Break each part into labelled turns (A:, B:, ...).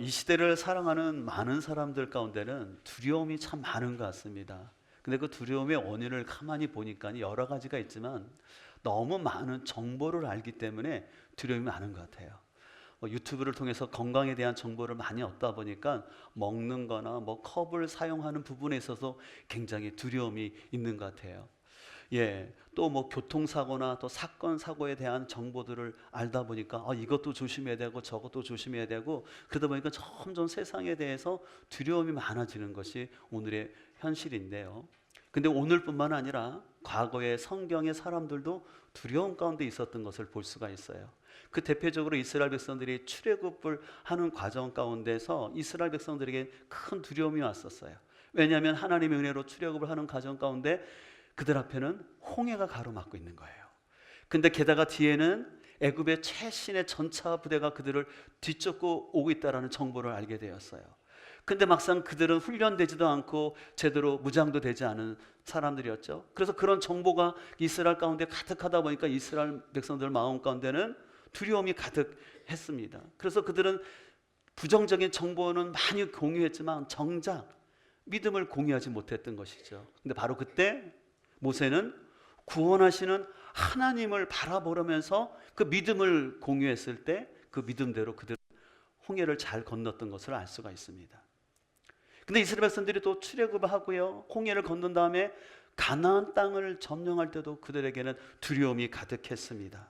A: 이 시대를 살아가는 많은 사람들 가운데는 두려움이 참 많은 것 같습니다. 근데 그 두려움의 원인을 가만히 보니까 여러 가지가 있지만 너무 많은 정보를 알기 때문에 두려움이 많은 것 같아요. 유튜브를 통해서 건강에 대한 정보를 많이 얻다 보니까 먹는 거나 컵을 사용하는 부분에 있어서 굉장히 두려움이 있는 것 같아요. 또 교통사고나 또 사건 사고에 대한 정보들을 알다 보니까 이것도 조심해야 되고 저것도 조심해야 되고, 그러다 보니까 점점 세상에 대해서 두려움이 많아지는 것이 오늘의 현실인데요. 근데 오늘뿐만 아니라 과거의 성경의 사람들도 두려움 가운데 있었던 것을 볼 수가 있어요. 그 대표적으로 이스라엘 백성들이 출애굽을 하는 과정 가운데서 이스라엘 백성들에게 큰 두려움이 왔었어요. 왜냐하면 하나님의 은혜로 출애굽을 하는 과정 가운데 그들 앞에는 홍해가 가로막고 있는 거예요. 근데 게다가 뒤에는 애굽의 최신의 전차 부대가 그들을 뒤쫓고 오고 있다는 정보를 알게 되었어요. 근데 막상 그들은 훈련되지도 않고 제대로 무장도 되지 않은 사람들이었죠. 그래서 그런 정보가 이스라엘 가운데 가득하다 보니까 이스라엘 백성들 마음 가운데는 두려움이 가득했습니다. 그래서 그들은 부정적인 정보는 많이 공유했지만 정작 믿음을 공유하지 못했던 것이죠. 근데 바로 그때 모세는 구원하시는 하나님을 바라보면서 그 믿음을 공유했을 때 그 믿음대로 그들은 홍해를 잘 건넜던 것을 알 수가 있습니다. 근데 이스라엘 백성들이 또 출애굽을 하고요, 홍해를 건넌 다음에 가나안 땅을 점령할 때도 그들에게는 두려움이 가득했습니다.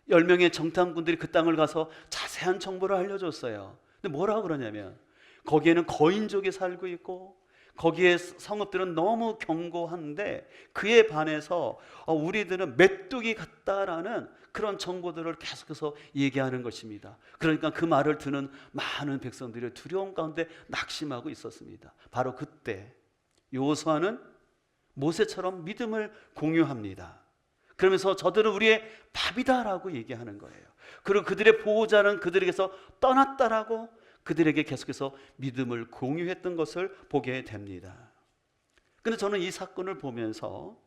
A: 10명의 정탐꾼들이 그 땅을 가서 자세한 정보를 알려줬어요. 근데 뭐라고 그러냐면 거기에는 거인족이 살고 있고 거기에 성읍들은 너무 견고한데 그에 반해서 우리들은 메뚜기 같다라는 그런 정보들을 계속해서 얘기하는 것입니다. 그러니까 그 말을 듣는 많은 백성들이 두려움 가운데 낙심하고 있었습니다. 바로 그때 여호수아는 모세처럼 믿음을 공유합니다. 그러면서 저들은 우리의 밥이다라고 얘기하는 거예요. 그리고 그들의 보호자는 그들에게서 떠났다라고 그들에게 계속해서 믿음을 공유했던 것을 보게 됩니다. 그런데 저는 이 사건을 보면서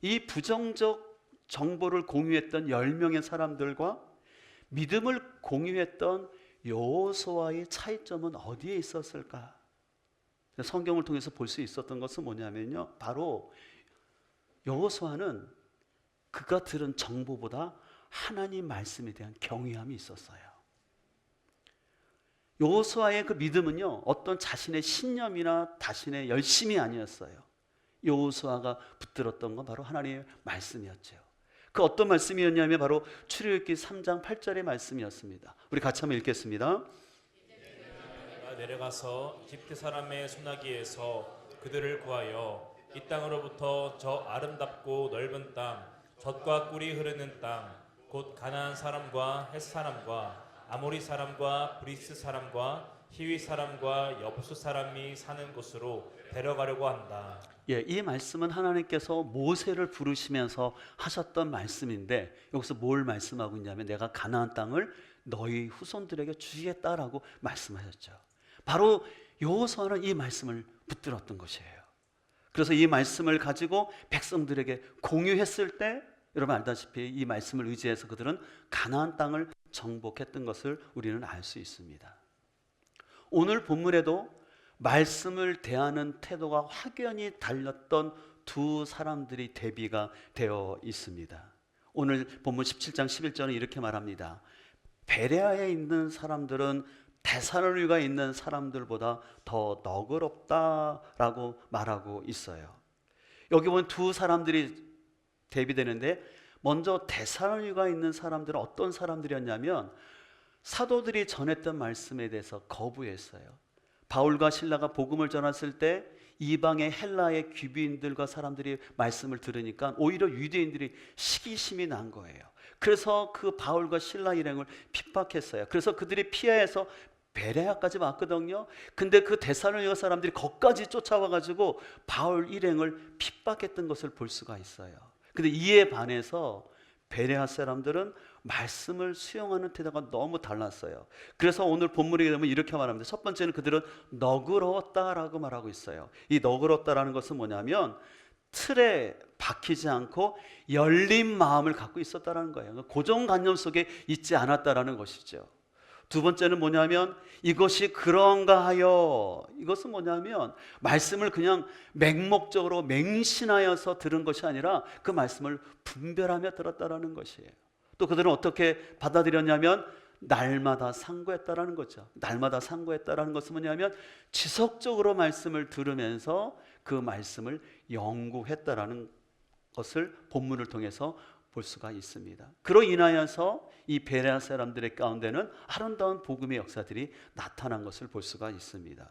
A: 이 부정적 정보를 공유했던 10명의 사람들과 믿음을 공유했던 여호수아의 차이점은 어디에 있었을까? 성경을 통해서 볼 수 있었던 것은 뭐냐면요, 바로 여호수아는 그가 들은 정보보다 하나님 말씀에 대한 경외함이 있었어요. 여호수아의 그 믿음은요, 어떤 자신의 신념이나 자신의 열심이 아니었어요. 여호수아가 붙들었던 건 바로 하나님의 말씀이었죠. 그 어떤 말씀이었냐면 바로 출애굽기 3장 8절의 말씀이었습니다. 우리 같이 한번 읽겠습니다.
B: 내가 내려가서 이집트 사람의 손아귀에서 그들을 구하여 이 땅으로부터 저 아름답고 넓은 땅, 젖과 꿀이 흐르는 땅, 곧 가나안 사람과 헷 사람과 아모리 사람과 브리스 사람과 히위 사람과 여부수 사람이 사는 곳으로 데려가려고 한다.
A: 이 말씀은 하나님께서 모세를 부르시면서 하셨던 말씀인데, 여기서 뭘 말씀하고 있냐면 내가 가나안 땅을 너희 후손들에게 주겠다라고 말씀하셨죠. 바로 여호수아는 이 말씀을 붙들었던 것이에요. 그래서 이 말씀을 가지고 백성들에게 공유했을 때 여러분 알다시피 이 말씀을 의지해서 그들은 가나안 땅을 정복했던 것을 우리는 알 수 있습니다. 오늘 본문에도 말씀을 대하는 태도가 확연히 달랐던 두 사람들이 대비가 되어 있습니다. 오늘 본문 17장 11절은 이렇게 말합니다. 베레아에 있는 사람들은 데살로니가에 있는 사람들보다 더 너그럽다라고 말하고 있어요. 여기 보면 두 사람들이 대비되는데, 먼저 데살로니가에 있는 사람들은 어떤 사람들이었냐면 사도들이 전했던 말씀에 대해서 거부했어요. 바울과 실라가 복음을 전했을 때 이방의 헬라의 귀비인들과 사람들이 말씀을 들으니까 오히려 유대인들이 시기심이 난 거예요. 그래서 그 바울과 실라 일행을 핍박했어요. 그래서 그들이 피해서 베레아까지 왔거든요. 근데 그 데살로니가 사람들이 거기까지 쫓아와가지고 바울 일행을 핍박했던 것을 볼 수가 있어요. 근데 이에 반해서 베레아 사람들은 말씀을 수용하는 태도가 너무 달랐어요. 그래서 오늘 본문에 되면 이렇게 말합니다. 첫 번째는 그들은 너그러웠다라고 말하고 있어요. 이 너그럽다라는 것은 뭐냐면 틀에 박히지 않고 열린 마음을 갖고 있었다는 거예요. 고정관념 속에 있지 않았다라는 것이죠. 두 번째는 뭐냐면 이것이 그런가 하여, 이것은 뭐냐면 말씀을 그냥 맹목적으로 맹신하여서 들은 것이 아니라 그 말씀을 분별하며 들었다라는 것이에요. 또 그들은 어떻게 받아들였냐면 날마다 상고했다라는 거죠. 날마다 상고했다라는 것은 뭐냐면 지속적으로 말씀을 들으면서 그 말씀을 연구했다라는 것을 본문을 통해서 볼 수가 있습니다. 그로 인하여서 이 베레아 사람들의 가운데는 아름다운 복음의 역사들이 나타난 것을 볼 수가 있습니다.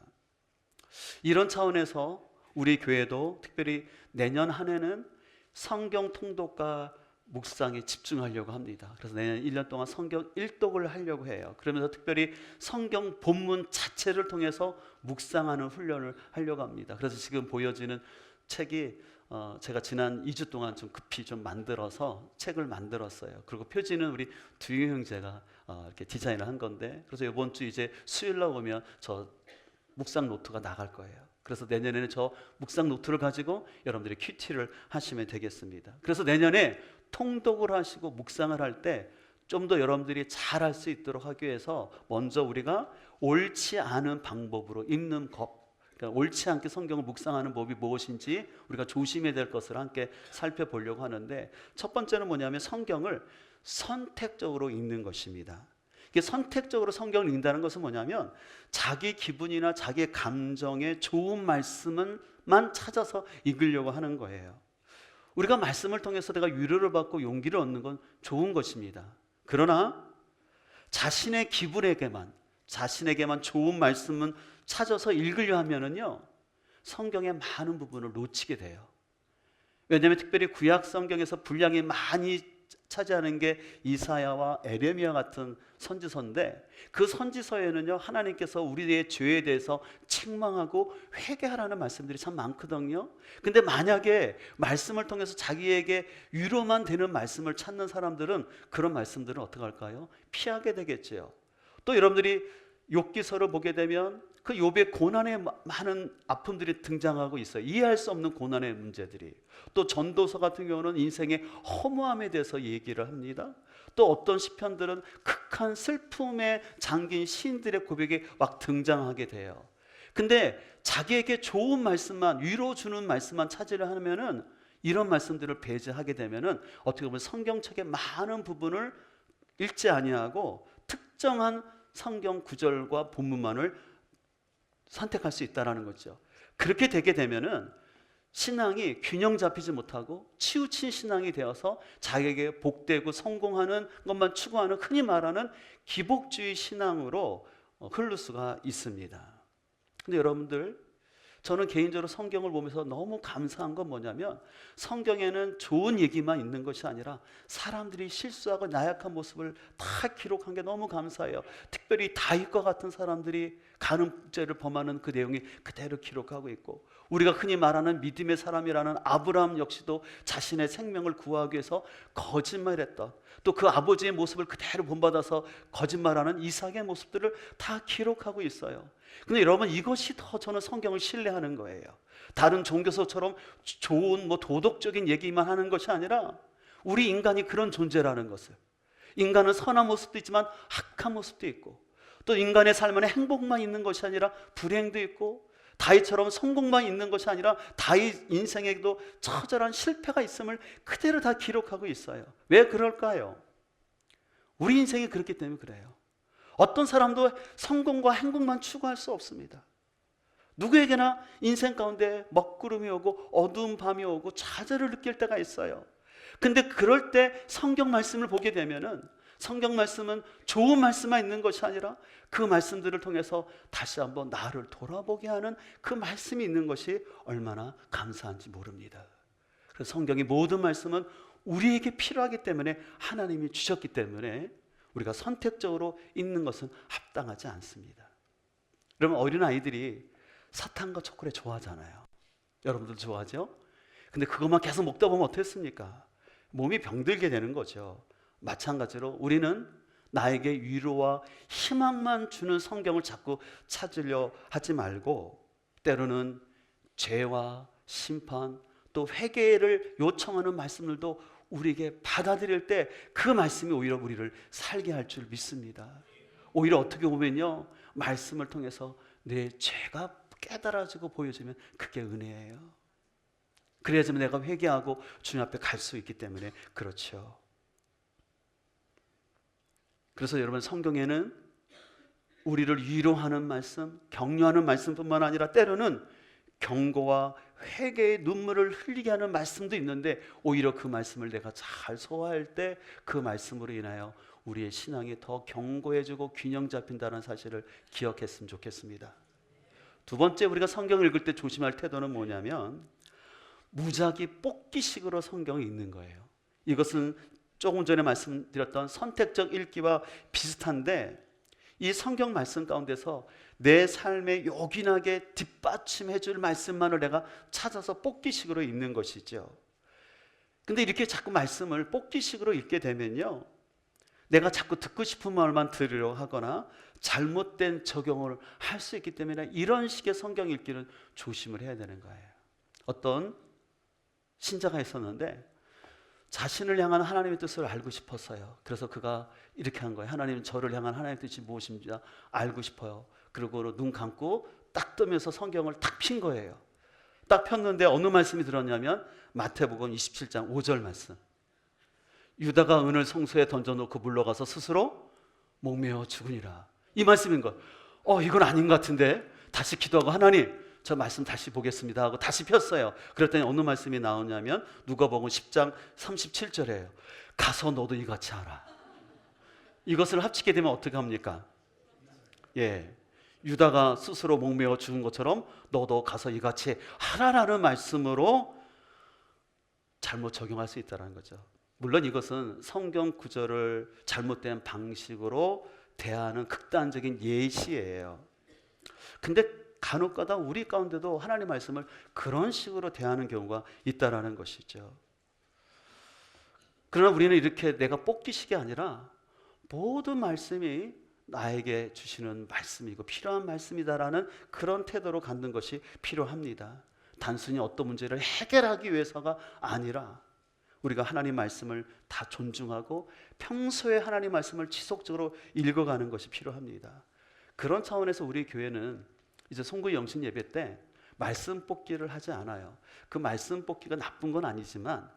A: 이런 차원에서 우리 교회도 특별히 내년 한 해는 성경 통독과 묵상에 집중하려고 합니다. 그래서 내년 1년 동안 성경 일독을 하려고 해요. 그러면서 특별히 성경 본문 자체를 통해서 묵상하는 훈련을 하려고 합니다. 그래서 지금 보여지는 책이 제가 지난 2주 동안 좀 급히 좀 만들어서 책을 만들었어요. 그리고 표지는 우리 두유 형제가 이렇게 디자인을 한 건데, 그래서 이번 주 이제 수요일 날 오면 저 묵상 노트가 나갈 거예요. 그래서 내년에는 저 묵상 노트를 가지고 여러분들이 큐티를 하시면 되겠습니다. 그래서 내년에 통독을 하시고 묵상을 할 때 좀 더 여러분들이 잘 할 수 있도록 하기 위해서 먼저 우리가 옳지 않은 방법으로 읽는 것, 그러니까 옳지 않게 성경을 묵상하는 법이 무엇인지 우리가 조심해야 될 것을 함께 살펴보려고 하는데, 첫 번째는 뭐냐면 성경을 선택적으로 읽는 것입니다. 이게 선택적으로 성경을 읽는다는 것은 뭐냐면 자기 기분이나 자기 감정에 좋은 말씀만 찾아서 읽으려고 하는 거예요. 우리가 말씀을 통해서 내가 위로를 받고 용기를 얻는 건 좋은 것입니다. 그러나 자신의 기분에게만, 자신에게만 좋은 말씀은 찾아서 읽으려 하면은요, 성경의 많은 부분을 놓치게 돼요. 왜냐하면 특별히 구약 성경에서 분량이 많이 차지하는 게 이사야와 에레미야 같은 선지서인데, 그 선지서에는요 하나님께서 우리의 죄에 대해서 책망하고 회개하라는 말씀들이 참 많거든요. 근데 만약에 말씀을 통해서 자기에게 위로만 되는 말씀을 찾는 사람들은 그런 말씀들은 어떻게 할까요? 피하게 되겠죠. 또 여러분들이 욥기서를 보게 되면 그 욥의 고난의 많은 아픔들이 등장하고 있어요. 이해할 수 없는 고난의 문제들이. 또 전도서 같은 경우는 인생의 허무함에 대해서 얘기를 합니다. 또 어떤 시편들은 극한 슬픔에 잠긴 시인들의 고백이 막 등장하게 돼요. 근데 자기에게 좋은 말씀만, 위로 주는 말씀만 찾으려 하면은, 이런 말씀들을 배제하게 되면은 어떻게 보면 성경책의 많은 부분을 읽지 아니하고 특정한 성경 구절과 본문만을 선택할 수 있다는 거죠. 그렇게 되게 되면은 신앙이 균형 잡히지 못하고 치우친 신앙이 되어서 자기에게 복되고 성공하는 것만 추구하는, 흔히 말하는 기복주의 신앙으로 흐를 수가 있습니다. 근데 여러분들, 저는 개인적으로 성경을 보면서 너무 감사한 건 뭐냐면 성경에는 좋은 얘기만 있는 것이 아니라 사람들이 실수하고 나약한 모습을 다 기록한 게 너무 감사해요. 특별히 다윗과 같은 사람들이 간음죄를 범하는 그 내용이 그대로 기록하고 있고, 우리가 흔히 말하는 믿음의 사람이라는 아브라함 역시도 자신의 생명을 구하기 위해서 거짓말했던, 또 그 아버지의 모습을 그대로 본받아서 거짓말하는 이삭의 모습들을 다 기록하고 있어요. 근데 여러분, 이것이 더 저는 성경을 신뢰하는 거예요. 다른 종교서처럼 좋은 도덕적인 얘기만 하는 것이 아니라 우리 인간이 그런 존재라는 것을, 인간은 선한 모습도 있지만 악한 모습도 있고, 또 인간의 삶에는 행복만 있는 것이 아니라 불행도 있고, 다윗처럼 성공만 있는 것이 아니라 다윗 인생에도 처절한 실패가 있음을 그대로 다 기록하고 있어요. 왜 그럴까요? 우리 인생이 그렇기 때문에 그래요. 어떤 사람도 성공과 행복만 추구할 수 없습니다. 누구에게나 인생 가운데 먹구름이 오고 어두운 밤이 오고 좌절을 느낄 때가 있어요. 근데 그럴 때 성경 말씀을 보게 되면은, 성경 말씀은 좋은 말씀만 있는 것이 아니라 그 말씀들을 통해서 다시 한번 나를 돌아보게 하는 그 말씀이 있는 것이 얼마나 감사한지 모릅니다. 그래서 성경의 모든 말씀은 우리에게 필요하기 때문에, 하나님이 주셨기 때문에 우리가 선택적으로 읽는 것은 합당하지 않습니다. 여러분, 어린아이들이 사탕과 초콜릿 좋아하잖아요. 여러분들 좋아하죠? 근데 그것만 계속 먹다 보면 어떻습니까? 몸이 병들게 되는 거죠. 마찬가지로 우리는 나에게 위로와 희망만 주는 성경을 자꾸 찾으려 하지 말고, 때로는 죄와 심판, 또 회개를 요청하는 말씀들도 우리에게 받아들일 때 그 말씀이 오히려 우리를 살게 할 줄 믿습니다. 오히려 어떻게 보면요, 말씀을 통해서 내 죄가 깨달아지고 보여지면 그게 은혜예요. 그래야지만 내가 회개하고 주님 앞에 갈 수 있기 때문에 그렇죠. 그래서 여러분, 성경에는 우리를 위로하는 말씀, 격려하는 말씀뿐만 아니라 때로는 경고와 회개의 눈물을 흘리게 하는 말씀도 있는데, 오히려 그 말씀을 내가 잘 소화할 때 그 말씀으로 인하여 우리의 신앙이 더 견고해지고 균형 잡힌다는 사실을 기억했으면 좋겠습니다. 두 번째, 우리가 성경을 읽을 때 조심할 태도는 뭐냐면 무작위 뽑기식으로 성경을 읽는 거예요. 이것은 조금 전에 말씀드렸던 선택적 읽기와 비슷한데, 이 성경 말씀 가운데서 내 삶에 요긴하게 뒷받침해 줄 말씀만을 내가 찾아서 뽑기식으로 읽는 것이죠. 근데 이렇게 자꾸 말씀을 뽑기식으로 읽게 되면요, 내가 자꾸 듣고 싶은 말만 들으려 하거나 잘못된 적용을 할 수 있기 때문에 이런 식의 성경 읽기는 조심을 해야 되는 거예요. 어떤 신자가 있었는데 자신을 향한 하나님의 뜻을 알고 싶었어요. 그래서 그가 이렇게 한 거예요. 하나님, 저를 향한 하나님의 뜻이 무엇인지 알고 싶어요. 그리고 눈 감고 딱 뜨면서 성경을 딱 핀 거예요. 딱 폈는데 어느 말씀이 들었냐면 마태복음 27장 5절 말씀. 유다가 은을 성소에 던져놓고 물러가서 스스로 목매어 죽으니라. 이 말씀인 거예요. 이건 아닌 것 같은데. 다시 기도하고 하나님, 저 말씀 다시 보겠습니다 하고 다시 폈어요. 그랬더니 어느 말씀이 나오냐면 누가복음 10장 37절이에요. 가서 너도 이같이 하라. 이것을 합치게 되면 어떻게 합니까? 유다가 스스로 목매어 죽은 것처럼 너도 가서 이같이 하라라는 말씀으로 잘못 적용할 수 있다는 거죠. 물론 이것은 성경 구절을 잘못된 방식으로 대하는 극단적인 예시예요. 근데 간혹가다 우리 가운데도 하나님 말씀을 그런 식으로 대하는 경우가 있다라는 것이죠. 그러나 우리는 이렇게 내가 뽑기식이 아니라 모든 말씀이 나에게 주시는 말씀이고 필요한 말씀이다라는 그런 태도로 갖는 것이 필요합니다. 단순히 어떤 문제를 해결하기 위해서가 아니라 우리가 하나님 말씀을 다 존중하고 평소에 하나님 말씀을 지속적으로 읽어가는 것이 필요합니다. 그런 차원에서 우리 교회는 이제 송구 영신 예배 때 말씀 뽑기를 하지 않아요. 그 말씀 뽑기가 나쁜 건 아니지만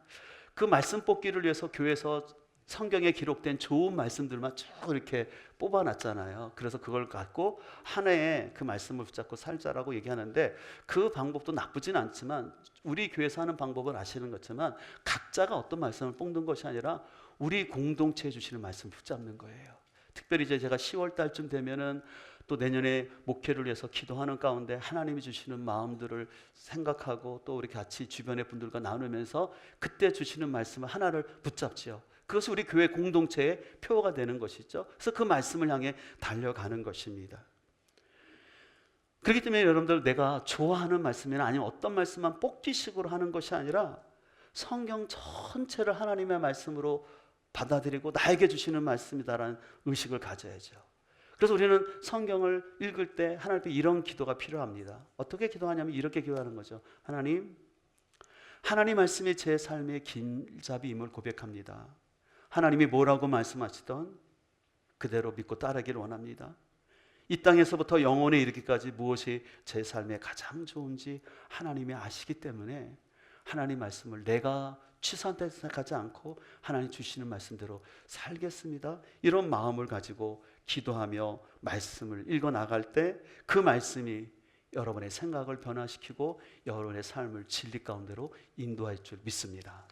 A: 그 말씀 뽑기를 위해서 교회에서 성경에 기록된 좋은 말씀들만 쭉 이렇게 뽑아놨잖아요. 그래서 그걸 갖고 한 해에 그 말씀을 붙잡고 살자라고 얘기하는데, 그 방법도 나쁘진 않지만 우리 교회에서 하는 방법을 아시는 것처럼 각자가 어떤 말씀을 뽑는 것이 아니라 우리 공동체에 주시는 말씀을 붙잡는 거예요. 특별히 이제 제가 10월 달쯤 되면은 또 내년에 목회를 위해서 기도하는 가운데 하나님이 주시는 마음들을 생각하고 또 우리 같이 주변의 분들과 나누면서 그때 주시는 말씀을 하나를 붙잡지요. 그것이 우리 교회 공동체의 표가 되는 것이죠. 그래서 그 말씀을 향해 달려가는 것입니다. 그렇기 때문에 여러분들, 내가 좋아하는 말씀이나 아니면 어떤 말씀만 뽑기식으로 하는 것이 아니라 성경 전체를 하나님의 말씀으로 받아들이고 나에게 주시는 말씀이다라는 의식을 가져야죠. 그래서 우리는 성경을 읽을 때 하나님께 이런 기도가 필요합니다. 어떻게 기도하냐면 이렇게 기도하는 거죠. 하나님 말씀이 제 삶의 길잡이임을 고백합니다. 하나님이 뭐라고 말씀하시던 그대로 믿고 따르기를 원합니다. 이 땅에서부터 영원에 이르기까지 무엇이 제 삶에 가장 좋은지 하나님이 아시기 때문에 하나님 말씀을 내가 취사한다 생각하지 않고 하나님 주시는 말씀대로 살겠습니다. 이런 마음을 가지고 기도하며 말씀을 읽어 나갈 때 그 말씀이 여러분의 생각을 변화시키고 여러분의 삶을 진리 가운데로 인도할 줄 믿습니다.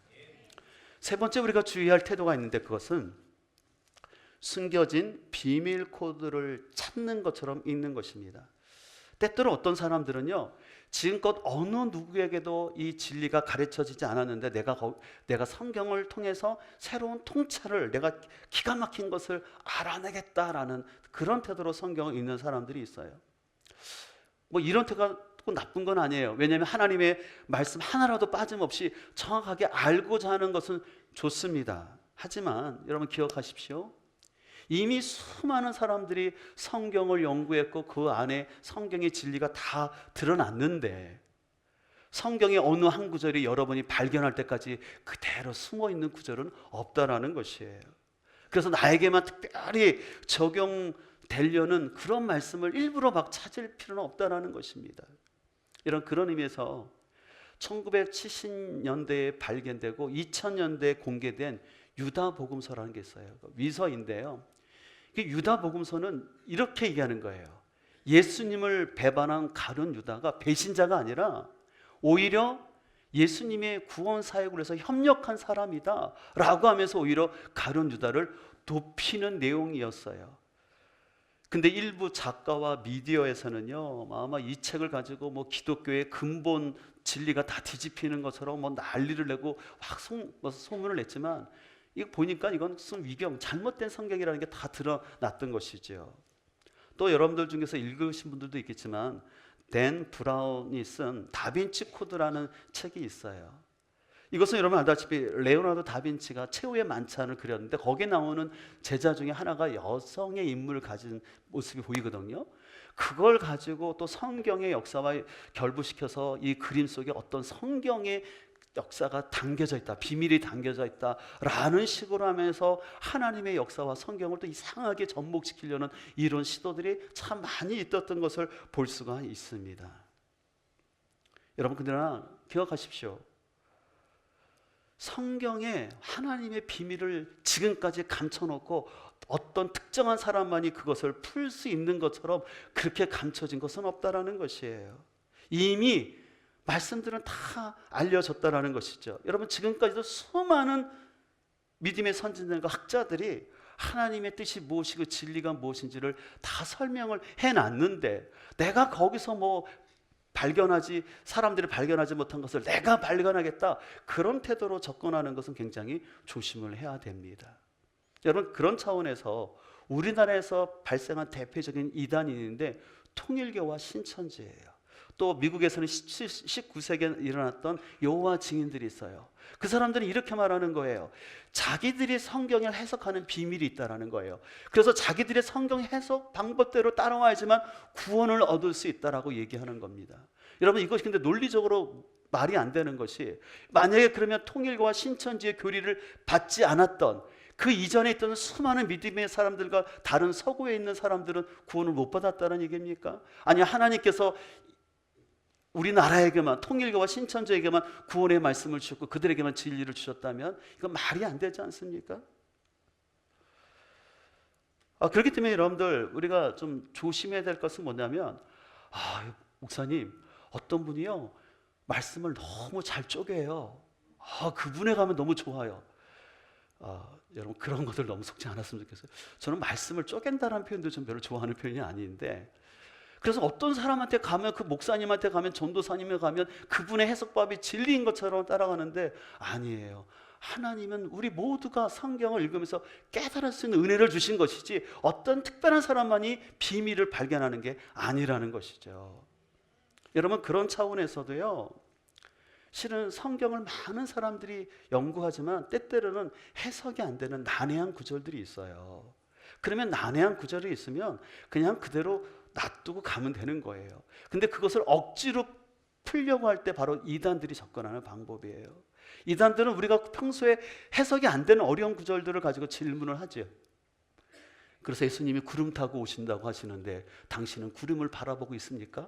A: 세 번째, 우리가 주의할 태도가 있는데 그것은 숨겨진 비밀 코드를 찾는 것처럼 읽는 것입니다. 때때로 어떤 사람들은요, 지금껏 어느 누구에게도 이 진리가 가르쳐지지 않았는데 내가 성경을 통해서 새로운 통찰을, 내가 기가 막힌 것을 알아내겠다라는 그런 태도로 성경을 읽는 사람들이 있어요. 뭐 이런 태도가 나쁜 건 아니에요. 왜냐하면 하나님의 말씀 하나라도 빠짐없이 정확하게 알고자 하는 것은 좋습니다. 하지만 여러분 기억하십시오. 이미 수많은 사람들이 성경을 연구했고 그 안에 성경의 진리가 다 드러났는데 성경의 어느 한 구절이 여러분이 발견할 때까지 그대로 숨어있는 구절은 없다라는 것이에요. 그래서 나에게만 특별히 되려는 그런 말씀을 일부러 막 찾을 필요는 없다라는 것입니다. 그런 의미에서 1970년대에 발견되고 2000년대에 공개된 유다 복음서라는 게 있어요. 위서인데요. 유다 복음서는 이렇게 얘기하는 거예요. 예수님을 배반한 가룟 유다가 배신자가 아니라 오히려 예수님의 구원 사역을 해서 협력한 사람이다 라고 하면서 오히려 가룟 유다를 높이는 내용이었어요. 근데 일부 작가와 미디어에서는요, 아마 이 책을 가지고 뭐 기독교의 근본 진리가 다 뒤집히는 것처럼 뭐 난리를 내고 막 소문을 냈지만, 이거 보니까 이건 무슨 위경, 잘못된 성경이라는 게 다 드러났던 것이죠. 또 여러분들 중에서 읽으신 분들도 있겠지만 댄 브라운이 쓴 다빈치 코드라는 책이 있어요. 이것은 여러분 알다시피 레오나르도 다빈치가 최후의 만찬을 그렸는데 거기에 나오는 제자 중에 하나가 여성의 인물을 가진 모습이 보이거든요. 그걸 가지고 또 성경의 역사와 결부시켜서 이 그림 속에 어떤 성경의 역사가 담겨져 있다, 비밀이 담겨져 있다라는 식으로 하면서 하나님의 역사와 성경을 또 이상하게 접목시키려는 이런 시도들이 참 많이 있었던 것을 볼 수가 있습니다. 여러분, 그러나 기억하십시오. 성경에 하나님의 비밀을 지금까지 감춰놓고 어떤 특정한 사람만이 그것을 풀 수 있는 것처럼 그렇게 감춰진 것은 없다라는 것이에요. 이미 말씀들은 다 알려졌다라는 것이죠. 여러분, 지금까지도 수많은 믿음의 선진들과 학자들이 하나님의 뜻이 무엇이고 진리가 무엇인지를 다 설명을 해놨는데, 내가 거기서 뭐 사람들이 발견하지 못한 것을 내가 발견하겠다, 그런 태도로 접근하는 것은 굉장히 조심을 해야 됩니다. 여러분, 그런 차원에서 우리나라에서 발생한 대표적인 이단이 있는데 통일교와 신천지예요. 또 미국에서는 19세기에 일어났던 여호와 증인들이 있어요. 그 사람들은 이렇게 말하는 거예요. 자기들이 성경을 해석하는 비밀이 있다라는 거예요. 그래서 자기들의 성경 해석 방법대로 따라와야지만 구원을 얻을 수 있다라고 얘기하는 겁니다. 여러분, 이것이 근데 논리적으로 말이 안 되는 것이, 만약에 그러면 통일교와 신천지의 교리를 받지 않았던 그 이전에 있던 수많은 믿음의 사람들과 다른 서구에 있는 사람들은 구원을 못 받았다는 얘기입니까? 아니, 하나님께서 우리나라에게만, 통일교와 신천지에게만 구원의 말씀을 주셨고 그들에게만 진리를 주셨다면 이건 말이 안 되지 않습니까? 그렇기 때문에 여러분들, 우리가 좀 조심해야 될 것은 뭐냐면, 목사님, 어떤 분이요 말씀을 너무 잘 쪼개요. 그분에 가면 너무 좋아요. 여러분, 그런 것들 너무 속지 않았으면 좋겠어요. 저는 말씀을 쪼갠다는 표현도 좀 별로 좋아하는 표현이 아닌데, 그래서 어떤 사람한테 가면, 그 목사님한테 가면, 전도사님에 가면 그분의 해석법이 진리인 것처럼 따라가는데 아니에요. 하나님은 우리 모두가 성경을 읽으면서 깨달을 수 있는 은혜를 주신 것이지 어떤 특별한 사람만이 비밀을 발견하는 게 아니라는 것이죠. 여러분, 그런 차원에서도요, 실은 성경을 많은 사람들이 연구하지만 때때로는 해석이 안 되는 난해한 구절들이 있어요. 그러면 난해한 구절이 있으면 그냥 그대로 놔두고 가면 되는 거예요. 근데 그것을 억지로 풀려고 할 때 바로 이단들이 접근하는 방법이에요. 이단들은 우리가 평소에 해석이 안 되는 어려운 구절들을 가지고 질문을 하죠. 그래서 예수님이 구름 타고 오신다고 하시는데 당신은 구름을 바라보고 있습니까?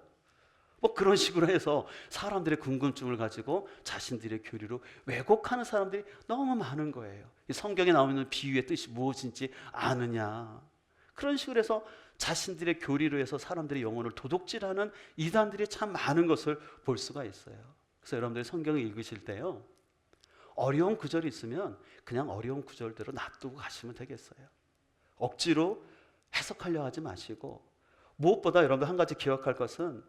A: 뭐 그런 식으로 해서 사람들의 궁금증을 가지고 자신들의 교리로 왜곡하는 사람들이 너무 많은 거예요. 이 성경에 나오는 비유의 뜻이 무엇인지 아느냐, 그런 식으로 해서 자신들의 교리로 해서 사람들의 영혼을 도둑질하는 이단들이 참 많은 것을 볼 수가 있어요. 그래서 여러분들이 성경을 읽으실 때요, 어려운 구절이 있으면 그냥 어려운 구절대로 놔두고 가시면 되겠어요. 억지로 해석하려 하지 마시고, 무엇보다 여러분들 한 가지 기억할 것은,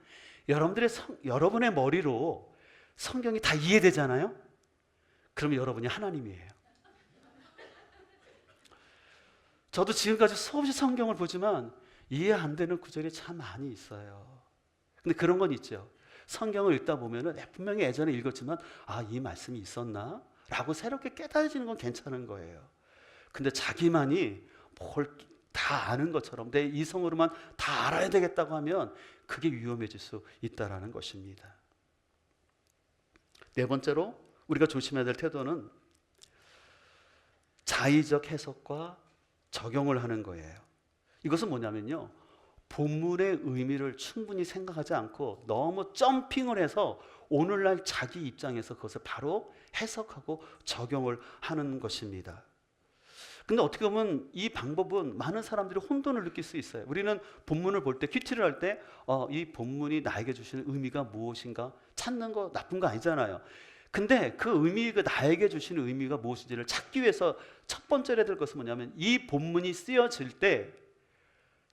A: 여러분의 머리로 성경이 다 이해되잖아요? 그러면 여러분이 하나님이에요. 저도 지금까지 수없이 성경을 보지만 이해 안 되는 구절이 참 많이 있어요. 근데 그런 건 있죠. 성경을 읽다 보면은 분명히 예전에 읽었지만 이 말씀이 있었나? 라고 새롭게 깨달아지는 건 괜찮은 거예요. 근데 자기만이 뭘 다 아는 것처럼 내 이성으로만 다 알아야 되겠다고 하면 그게 위험해질 수 있다는 것입니다. 네 번째로 우리가 조심해야 될 태도는 자의적 해석과 적용을 하는 거예요. 이것은 뭐냐면요, 본문의 의미를 충분히 생각하지 않고 너무 점핑을 해서 오늘날 자기 입장에서 그것을 바로 해석하고 적용을 하는 것입니다. 근데 어떻게 보면 이 방법은 많은 사람들이 혼돈을 느낄 수 있어요. 우리는 본문을 볼 때, 큐티를 할 때 이 본문이 나에게 주시는 의미가 무엇인가 찾는 거 나쁜 거 아니잖아요. 근데 그 의미, 그 나에게 주시는 의미가 무엇인지를 찾기 위해서 첫 번째로 해야 될 것은 뭐냐면, 이 본문이 쓰여질 때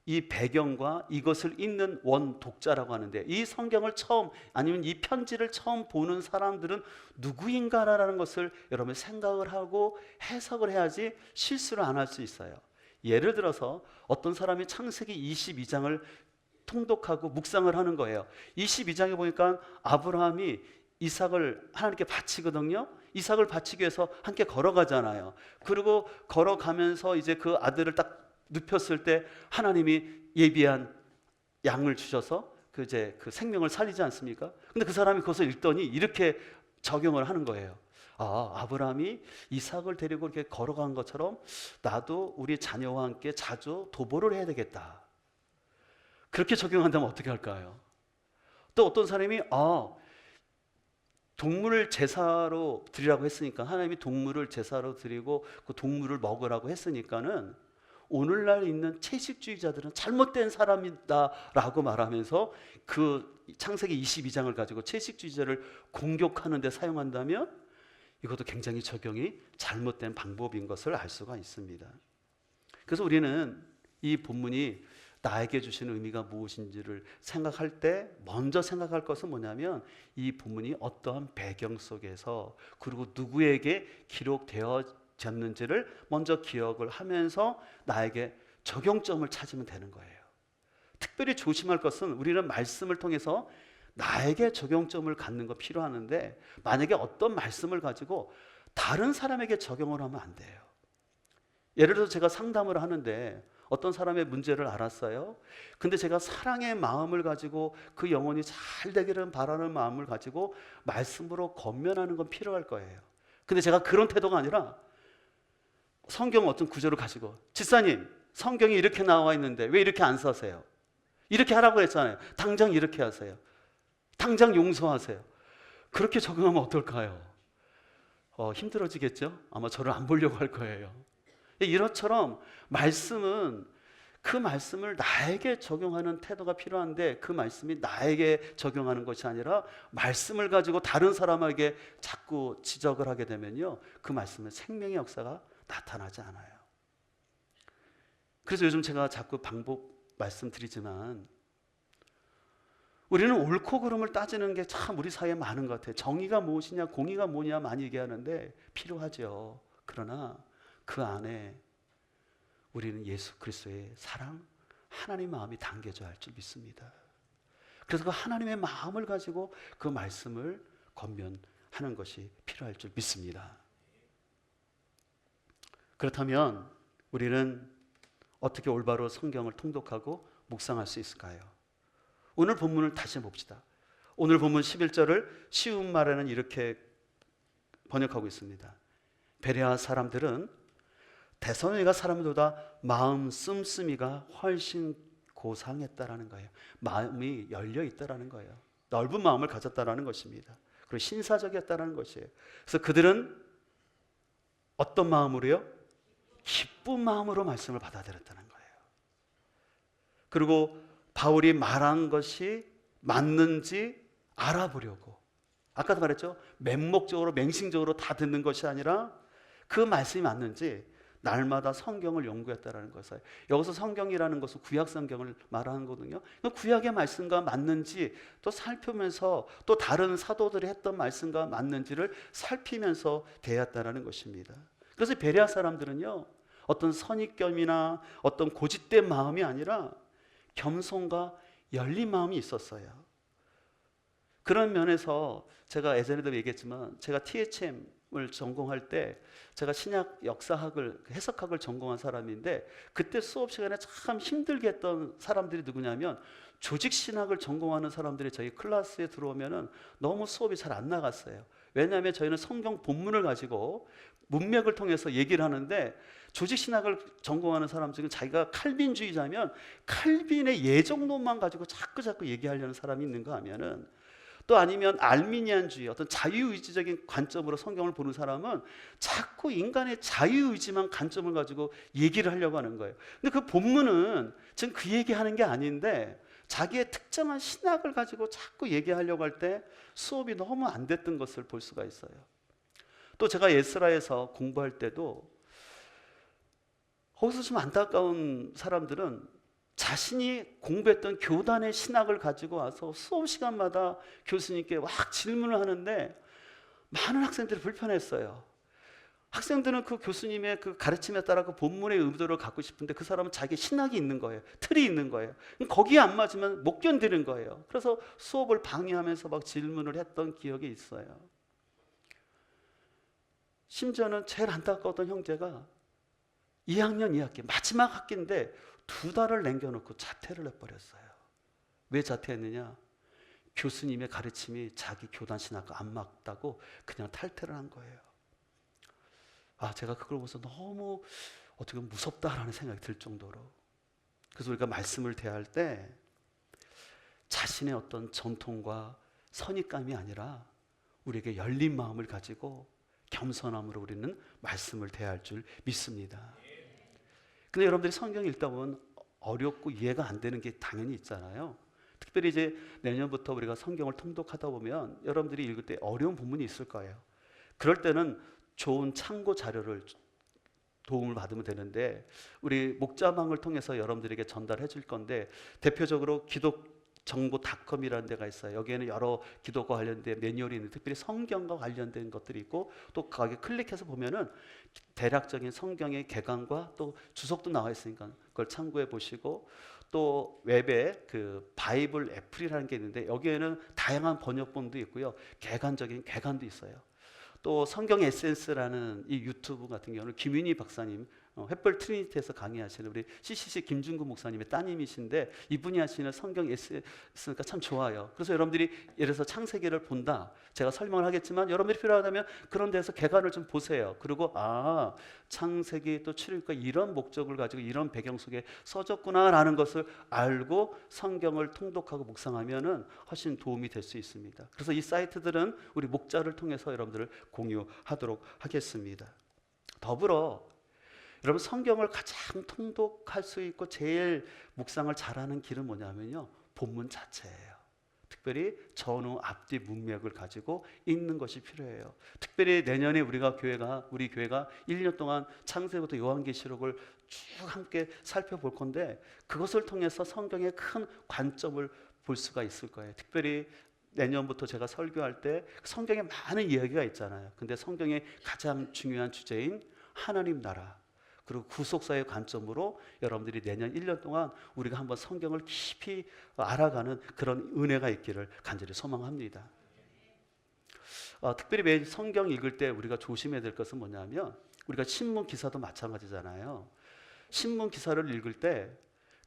A: 이 배경과 이것을 읽는 원 독자라고 하는데, 이 성경을 처음, 아니면 이 편지를 처음 보는 사람들은 누구인가라는 것을 여러분 생각을 하고 해석을 해야지 실수를 안 할 수 있어요. 예를 들어서 어떤 사람이 창세기 22장을 통독하고 묵상을 하는 거예요. 22장에 보니까 아브라함이 이삭을 하나님께 바치거든요. 이삭을 바치기 위해서 함께 걸어가잖아요. 그리고 걸어가면서 이제 그 아들을 딱 눕혔을 때 하나님이 예비한 양을 주셔서 그 생명을 살리지 않습니까? 근데 그 사람이 그것을 읽더니 이렇게 적용을 하는 거예요. 아브라함이 이삭을 데리고 이렇게 걸어간 것처럼 나도 우리 자녀와 함께 자주 도보를 해야 되겠다. 그렇게 적용한다면 어떻게 할까요? 또 어떤 사람이 동물을 제사로 드리라고 했으니까, 하나님이 동물을 제사로 드리고 그 동물을 먹으라고 했으니까는 오늘날 있는 채식주의자들은 잘못된 사람이다라고 말하면서 그 창세기 22장을 가지고 채식주의자를 공격하는 데 사용한다면 이것도 굉장히 적용이 잘못된 방법인 것을 알 수가 있습니다. 그래서 우리는 이 본문이 나에게 주시는 의미가 무엇인지를 생각할 때 먼저 생각할 것은 뭐냐면, 이 본문이 어떠한 배경 속에서 그리고 누구에게 기록되어졌는지를 먼저 기억을 하면서 나에게 적용점을 찾으면 되는 거예요. 특별히 조심할 것은, 우리는 말씀을 통해서 나에게 적용점을 갖는 거 필요하는데, 만약에 어떤 말씀을 가지고 다른 사람에게 적용을 하면 안 돼요. 예를 들어서 제가 상담을 하는데 어떤 사람의 문제를 알았어요. 근데 제가 사랑의 마음을 가지고 그 영혼이 잘 되기를 바라는 마음을 가지고 말씀으로 권면하는 건 필요할 거예요. 근데 제가 그런 태도가 아니라 성경 어떤 구절을 가지고, 집사님 성경이 이렇게 나와 있는데 왜 이렇게 안 써세요? 이렇게 하라고 했잖아요. 당장 이렇게 하세요. 당장 용서하세요. 그렇게 적용하면 어떨까요? 힘들어지겠죠? 아마 저를 안 보려고 할 거예요. 이것처럼 말씀은 그 말씀을 나에게 적용하는 태도가 필요한데, 그 말씀이 나에게 적용하는 것이 아니라 말씀을 가지고 다른 사람에게 자꾸 지적을 하게 되면요, 그 말씀은 생명의 역사가 나타나지 않아요. 그래서 요즘 제가 자꾸 방법 말씀드리지만, 우리는 옳고 그름을 따지는 게 참 우리 사회에 많은 것 같아요. 정의가 무엇이냐, 공의가 뭐냐 많이 얘기하는데 필요하죠. 그러나 그 안에 우리는 예수 그리스도의 사랑, 하나님의 마음이 담겨져야 할 줄 믿습니다. 그래서 그 하나님의 마음을 가지고 그 말씀을 권면하는 것이 필요할 줄 믿습니다. 그렇다면 우리는 어떻게 올바로 성경을 통독하고 묵상할 수 있을까요? 오늘 본문을 다시 봅시다. 오늘 본문 11절을 쉬운 말에는 이렇게 번역하고 있습니다. 베레아 사람들은 데살로니가 사람들보다 마음 씀씀이가 훨씬 고상했다라는 거예요. 마음이 열려 있다라는 거예요. 넓은 마음을 가졌다라는 것입니다. 그리고 신사적이었다라는 것이에요. 그래서 그들은 어떤 마음으로요? 기쁜 마음으로 말씀을 받아들였다는 거예요. 그리고 바울이 말한 것이 맞는지 알아보려고, 아까도 말했죠? 맹목적으로 맹신적으로 다 듣는 것이 아니라 그 말씀이 맞는지 날마다 성경을 연구했다라는 것이에요. 여기서 성경이라는 것은 구약 성경을 말하는 거거든요. 구약의 말씀과 맞는지 또 살피면서, 또 다른 사도들이 했던 말씀과 맞는지를 살피면서 대했다라는 것입니다. 그래서 베레아 사람들은요, 어떤 선입견이나 어떤 고집된 마음이 아니라 겸손과 열린 마음이 있었어요. 그런 면에서 제가 예전에도 얘기했지만, 제가 THM을 전공할 때 제가 신약 역사학을, 해석학을 전공한 사람인데, 그때 수업 시간에 참 힘들게 했던 사람들이 누구냐면, 조직신학을 전공하는 사람들이 저희 클래스에 들어오면은 너무 수업이 잘 안 나갔어요. 왜냐하면 저희는 성경 본문을 가지고 문맥을 통해서 얘기를 하는데 조직 신학을 전공하는 사람 중에 자기가 칼빈주의자면 칼빈의 예정론만 가지고 자꾸 얘기하려는 사람이 있는가 하면은, 또 아니면 알미니안주의 어떤 자유의지적인 관점으로 성경을 보는 사람은 자꾸 인간의 자유의지만 관점을 가지고 얘기를 하려고 하는 거예요. 근데 그 본문은 지금 그 얘기하는 게 아닌데 자기의 특정한 신학을 가지고 자꾸 얘기하려고 할 때 수업이 너무 안 됐던 것을 볼 수가 있어요. 또 제가 에스라에서 공부할 때도 거기서 좀 안타까운 사람들은 자신이 공부했던 교단의 신학을 가지고 와서 수업 시간마다 교수님께 막 질문을 하는데 많은 학생들이 불편했어요. 학생들은 그 교수님의 그 가르침에 따라 그 본문의 의도를 갖고 싶은데 그 사람은 자기 신학이 있는 거예요. 틀이 있는 거예요. 거기에 안 맞으면 못 견디는 거예요. 그래서 수업을 방해하면서 막 질문을 했던 기억이 있어요. 심지어는 제일 안타까웠던 형제가 2학년 2학기 마지막 학기인데 2달을 남겨놓고 자퇴를 해버렸어요. 왜 자퇴했느냐? 교수님의 가르침이 자기 교단 신학과 안 맞다고 그냥 탈퇴를 한 거예요. 제가 그걸 보면서 너무 어떻게 보면 무섭다라는 생각이 들 정도로. 그래서 우리가 말씀을 대할 때 자신의 어떤 전통과 선입감이 아니라 우리에게 열린 마음을 가지고 겸손함으로 우리는 말씀을 대할 줄 믿습니다. 근데 여러분들이 성경 읽다 보면 어렵고 이해가 안 되는 게 당연히 있잖아요. 특별히 이제 내년부터 우리가 성경을 통독하다 보면 여러분들이 읽을 때 어려운 부분이 있을 거예요. 그럴 때는 좋은 참고 자료를 도움을 받으면 되는데 우리 목자방을 통해서 여러분들에게 전달해 줄 건데, 대표적으로 기독정보닷컴이라는 데가 있어요. 여기에는 여러 기독과 관련된 매뉴얼이 있는데 특별히 성경과 관련된 것들이 있고, 또 거기 클릭해서 보면은 대략적인 성경의 개강과 또 주석도 나와 있으니까 그걸 참고해 보시고, 또 웹에 그 바이블 애플이라는 게 있는데 여기에는 다양한 번역본도 있고요, 개관적인 개관도 있어요. 또 성경 에센스라는 이 유튜브 같은 경우는 김윤희 박사님, 횃불 트리니티에서 강의하시는 우리 CCC 김준구 목사님의 따님이신데 이분이 하시는 성경 에센스가 참 좋아요. 그래서 여러분들이 예를 들어서 창세기를 본다, 제가 설명을 하겠지만 여러분들이 필요하다면 그런 데서 개관을 좀 보세요. 그리고 창세기 또 출애굽과 이런 목적을 가지고 이런 배경 속에 써졌구나라는 것을 알고 성경을 통독하고 묵상하면은 훨씬 도움이 될 수 있습니다. 그래서 이 사이트들은 우리 목자를 통해서 여러분들을 공유하도록 하겠습니다. 더불어 여러분, 성경을 가장 통독할 수 있고 제일 묵상을 잘하는 길은 뭐냐면요, 본문 자체예요. 특별히 전후 앞뒤 문맥을 가지고 읽는 것이 필요해요. 특별히 내년에 우리 교회가 1년 동안 창세기부터 요한계시록을 쭉 함께 살펴볼 건데 그것을 통해서 성경의 큰 관점을 볼 수가 있을 거예요. 특별히 내년부터 제가 설교할 때 성경에 많은 이야기가 있잖아요. 근데 성경의 가장 중요한 주제인 하나님 나라 그리고 구속사의 관점으로 여러분들이 내년 1년 동안 우리가 한번 성경을 깊이 알아가는 그런 은혜가 있기를 간절히 소망합니다. 특별히 매일 성경 읽을 때 우리가 조심해야 될 것은 뭐냐면, 우리가 신문 기사도 마찬가지잖아요. 신문 기사를 읽을 때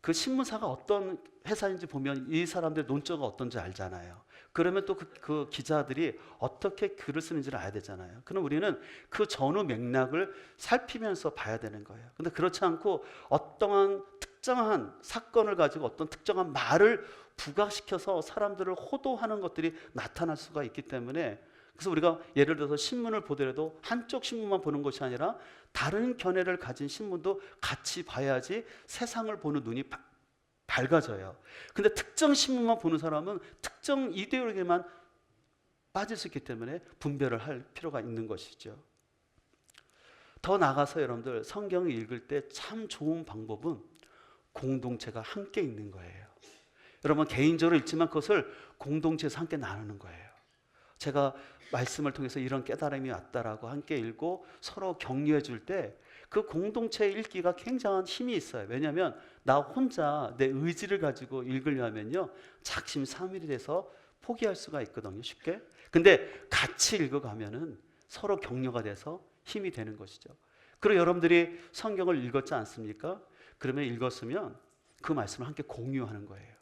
A: 그 신문사가 어떤 회사인지 보면 이 사람들의 논조가 어떤지 알잖아요. 그러면 또 그 기자들이 어떻게 글을 쓰는지를 알아야 되잖아요. 그럼 우리는 그 전후 맥락을 살피면서 봐야 되는 거예요. 근데 그렇지 않고 어떠한 특정한 사건을 가지고 어떤 특정한 말을 부각시켜서 사람들을 호도하는 것들이 나타날 수가 있기 때문에, 그래서 우리가 예를 들어서 신문을 보더라도 한쪽 신문만 보는 것이 아니라 다른 견해를 가진 신문도 같이 봐야지 세상을 보는 눈이 밝아져요. 근데 특정 신문만 보는 사람은 특정 이데올로기에만 빠질 수 있기 때문에 분별을 할 필요가 있는 것이죠. 더 나아가서 여러분들 성경을 읽을 때 참 좋은 방법은 공동체가 함께 읽는 거예요. 여러분 개인적으로 읽지만 그것을 공동체에서 함께 나누는 거예요. 제가 말씀을 통해서 이런 깨달음이 왔다라고 함께 읽고 서로 격려해 줄 때 그 공동체 읽기가 굉장한 힘이 있어요. 왜냐하면 나 혼자 내 의지를 가지고 읽으려면요 작심삼일이 돼서 포기할 수가 있거든요, 쉽게. 근데 같이 읽어가면은 서로 격려가 돼서 힘이 되는 것이죠. 그리고 여러분들이 성경을 읽었지 않습니까? 그러면 읽었으면 그 말씀을 함께 공유하는 거예요.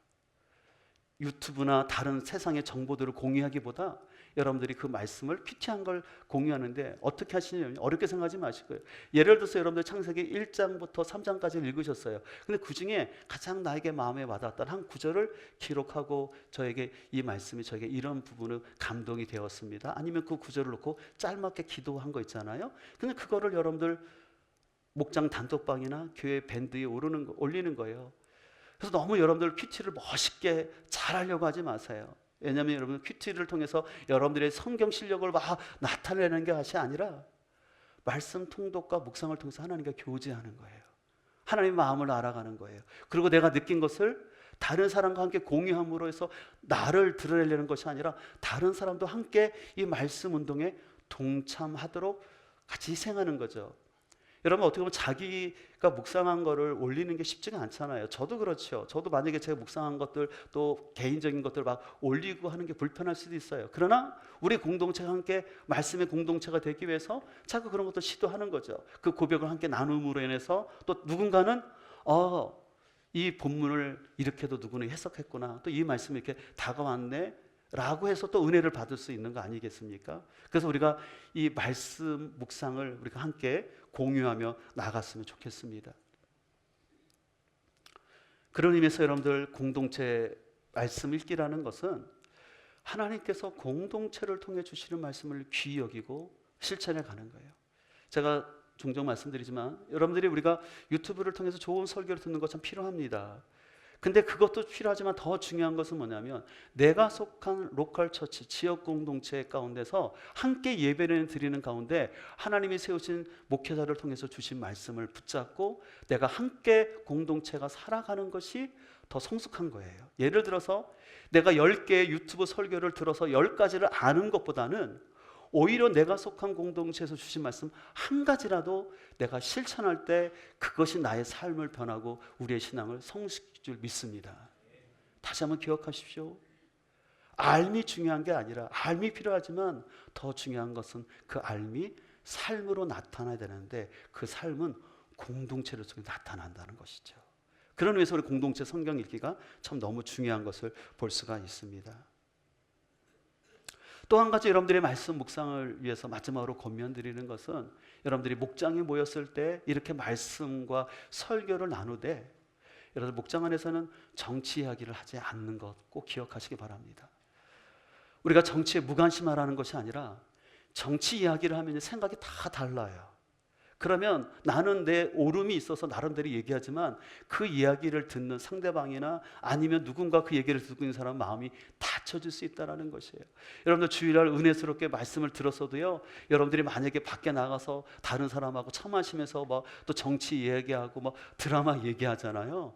A: 유튜브나 다른 세상의 정보들을 공유하기보다 여러분들이 그 말씀을 큐티한 걸 공유하는데 어떻게 하시냐면 어렵게 생각하지 마시고요. 예를 들어서 여러분들 창세기 1장부터 3장까지 읽으셨어요. 근데 그 중에 가장 나에게 마음에 와닿았던 한 구절을 기록하고 저에게 이 말씀이 저에게 이런 부분은 감동이 되었습니다. 아니면 그 구절을 놓고 짤막게 기도한 거 있잖아요. 근데 그거를 여러분들 목장 단톡방이나 교회 밴드에 올리는 거예요. 그래서 너무 여러분들 큐티를 멋있게 잘하려고 하지 마세요. 왜냐하면 여러분 큐티를 통해서 여러분들의 성경 실력을 막 나타내는 것이 아니라 말씀 통독과 묵상을 통해서 하나님과 교제하는 거예요. 하나님의 마음을 알아가는 거예요. 그리고 내가 느낀 것을 다른 사람과 함께 공유함으로 해서 나를 드러내려는 것이 아니라 다른 사람도 함께 이 말씀 운동에 동참하도록 같이 희생하는 거죠. 여러분 어떻게 보면 자기가 묵상한 거를 올리는 게 쉽지가 않잖아요. 저도 그렇죠. 저도 만약에 제가 묵상한 것들 또 개인적인 것들 막 올리고 하는 게 불편할 수도 있어요. 그러나 우리 공동체가 함께 말씀의 공동체가 되기 위해서 자꾸 그런 것도 시도하는 거죠. 그 고백을 함께 나눔으로 인해서 또 누군가는 이 본문을 이렇게도 누구는 해석했구나. 또 이 말씀이 이렇게 다가왔네. 라고 해서 또 은혜를 받을 수 있는 거 아니겠습니까? 그래서 우리가 이 말씀 묵상을 우리가 함께 공유하며 나갔으면 좋겠습니다. 그런 의미에서 여러분들 공동체 말씀 읽기라는 것은 하나님께서 공동체를 통해 주시는 말씀을 귀히 여기고 실천해 가는 거예요. 제가 종종 말씀드리지만 여러분들이 우리가 유튜브를 통해서 좋은 설교를 듣는 것 참 필요합니다. 근데 그것도 필요하지만 더 중요한 것은 뭐냐면 내가 속한 로컬 처치, 지역 공동체 가운데서 함께 예배를 드리는 가운데 하나님이 세우신 목회자를 통해서 주신 말씀을 붙잡고 내가 함께 공동체가 살아가는 것이 더 성숙한 거예요. 예를 들어서 내가 10개의 유튜브 설교를 들어서 10가지를 아는 것보다는 오히려 내가 속한 공동체에서 주신 말씀 한 가지라도 내가 실천할 때 그것이 나의 삶을 변하고 우리의 신앙을 성숙시킬 줄 믿습니다. 다시 한번 기억하십시오. 알미 중요한 게 아니라 알미 필요하지만 더 중요한 것은 그 알미 삶으로 나타나야 되는데 그 삶은 공동체를 통해 나타난다는 것이죠. 그런 의미에서 우리 공동체 성경 읽기가 참 너무 중요한 것을 볼 수가 있습니다. 또 한 가지 여러분들의 말씀 묵상을 위해서 마지막으로 권면드리는 것은 여러분들이 목장에 모였을 때 이렇게 말씀과 설교를 나누되 여러분 목장 안에서는 정치 이야기를 하지 않는 것 꼭 기억하시기 바랍니다. 우리가 정치에 무관심하라는 것이 아니라 정치 이야기를 하면 생각이 다 달라요. 그러면 나는 내 오름이 있어서 나름대로 얘기하지만 그 이야기를 듣는 상대방이나 아니면 누군가 그 얘기를 듣고 있는 사람 마음이 다쳐질 수 있다는 것이에요. 여러분들 주일날 은혜스럽게 말씀을 들었어도요, 여러분들이 만약에 밖에 나가서 다른 사람하고 차 마시면서 뭐 또 정치 얘기하고 뭐 드라마 얘기하잖아요.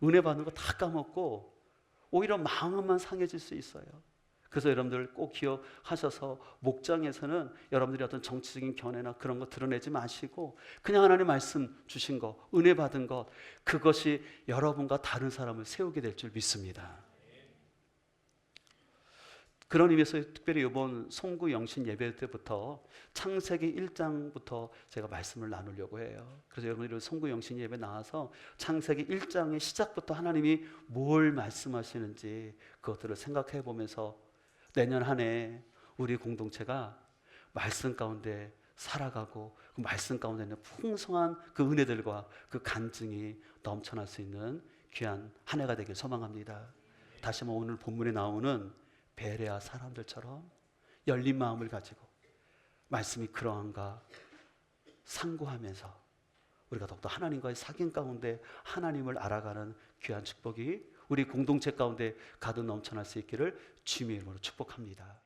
A: 은혜 받는 거 다 까먹고 오히려 마음만 상해질 수 있어요. 그래서 여러분들 꼭 기억하셔서 목장에서는 여러분들이 어떤 정치적인 견해나 그런 거 드러내지 마시고 그냥 하나님 말씀 주신 거, 은혜 받은 것, 그것이 여러분과 다른 사람을 세우게 될 줄 믿습니다. 그런 의미에서 특별히 이번 송구 영신 예배 때부터 창세기 1장부터 제가 말씀을 나누려고 해요. 그래서 여러분들이 송구 영신 예배 나와서 창세기 1장의 시작부터 하나님이 뭘 말씀하시는지 그것들을 생각해 보면서 내년 한 해 우리 공동체가 말씀 가운데 살아가고 그 말씀 가운데 있는 풍성한 그 은혜들과 그 간증이 넘쳐날 수 있는 귀한 한 해가 되길 소망합니다. 다시 한번 오늘 본문에 나오는 베레아 사람들처럼 열린 마음을 가지고 말씀이 그러한가 상고하면서 우리가 더욱더 하나님과의 사귐 가운데 하나님을 알아가는 귀한 축복이 우리 공동체 가운데 가득 넘쳐날 수 있기를 주님의 이름으로 축복합니다.